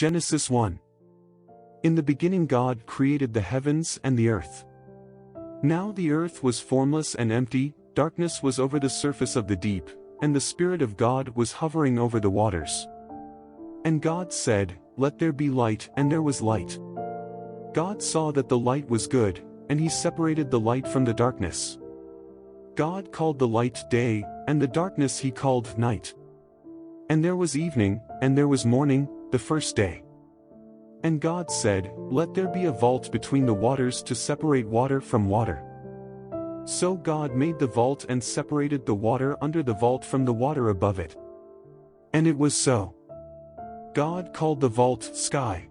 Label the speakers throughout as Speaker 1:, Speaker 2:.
Speaker 1: Genesis 1. In the beginning God created the heavens and the earth. Now the earth was formless and empty, darkness was over the surface of the deep, and the Spirit of God was hovering over the waters. And God said, "Let there be light," and there was light. God saw that the light was good, and he separated the light from the darkness. God called the light day, and the darkness he called night. And there was evening, and there was morning, the first day. And God said, "Let there be a vault between the waters to separate water from water." So God made the vault and separated the water under the vault from the water above it. And it was so. God called the vault sky.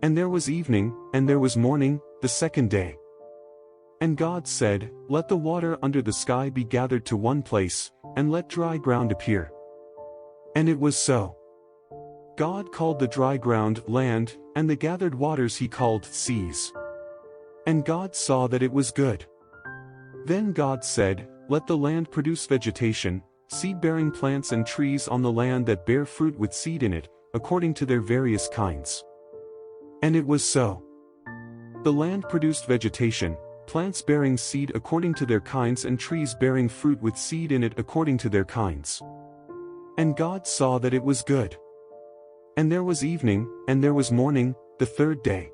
Speaker 1: And there was evening, and there was morning, the second day. And God said, "Let the water under the sky be gathered to one place, and let dry ground appear." And it was so. God called the dry ground land, and the gathered waters he called seas. And God saw that it was good. Then God said, "Let the land produce vegetation, seed-bearing plants and trees on the land that bear fruit with seed in it, according to their various kinds." And it was so. The land produced vegetation, plants bearing seed according to their kinds and trees bearing fruit with seed in it according to their kinds. And God saw that it was good. And there was evening, and there was morning, the third day.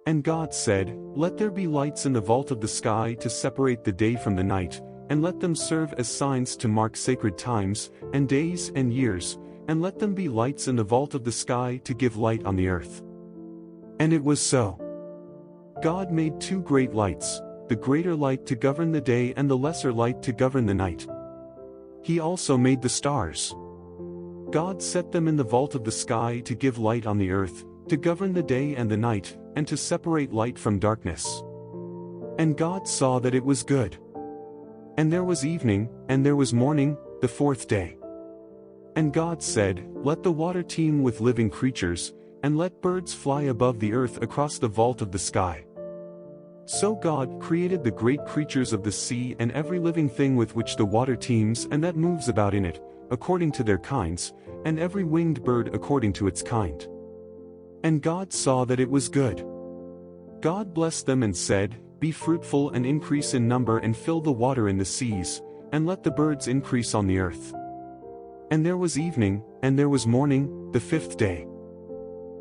Speaker 1: And God said, "Let there be lights in the vault of the sky to separate the day from the night, and let them serve as signs to mark sacred times, and days and years, and let them be lights in the vault of the sky to give light on the earth." And it was so. God made two great lights, the greater light to govern the day and the lesser light to govern the night. He also made the stars. God set them in the vault of the sky to give light on the earth, to govern the day and the night, and to separate light from darkness. And God saw that it was good. And there was evening, and there was morning, the fourth day. And God said, "Let the water teem with living creatures, and let birds fly above the earth across the vault of the sky." So God created the great creatures of the sea and every living thing with which the water teems and that moves about in it, according to their kinds, and every winged bird according to its kind. And God saw that it was good. God blessed them and said, "Be fruitful and increase in number and fill the water in the seas, and let the birds increase on the earth." And there was evening, and there was morning, the fifth day.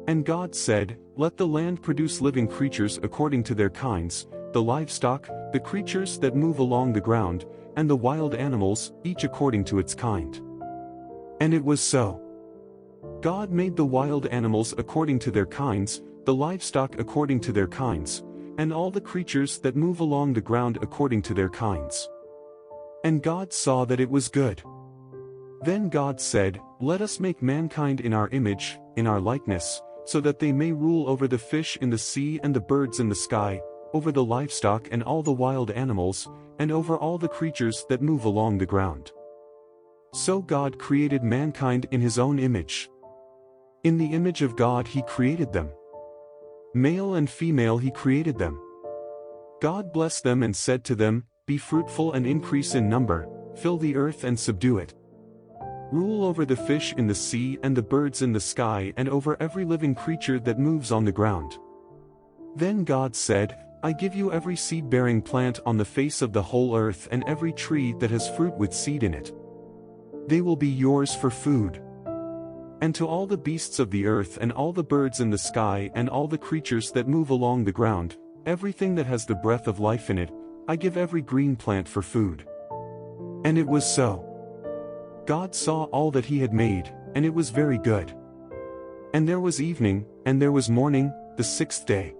Speaker 1: And God said, "Let the land produce living creatures according to their kinds, the livestock, the creatures that move along the ground, and the wild animals, each according to its kind." And it was so. God made the wild animals according to their kinds, the livestock according to their kinds, and all the creatures that move along the ground according to their kinds. And God saw that it was good. Then God said, "Let us make mankind in our image, in our likeness, so that they may rule over the fish in the sea and the birds in the sky, over the livestock and all the wild animals, and over all the creatures that move along the ground." So God created mankind in his own image. In the image of God he created them. Male and female he created them. God blessed them and said to them, "Be fruitful and increase in number, fill the earth and subdue it. Rule over the fish in the sea and the birds in the sky and over every living creature that moves on the ground." Then God said, "I give you every seed-bearing plant on the face of the whole earth and every tree that has fruit with seed in it. They will be yours for food. And to all the beasts of the earth and all the birds in the sky and all the creatures that move along the ground, everything that has the breath of life in it, I give every green plant for food." And it was so. God saw all that he had made, and it was very good. And there was evening, and there was morning, the sixth day.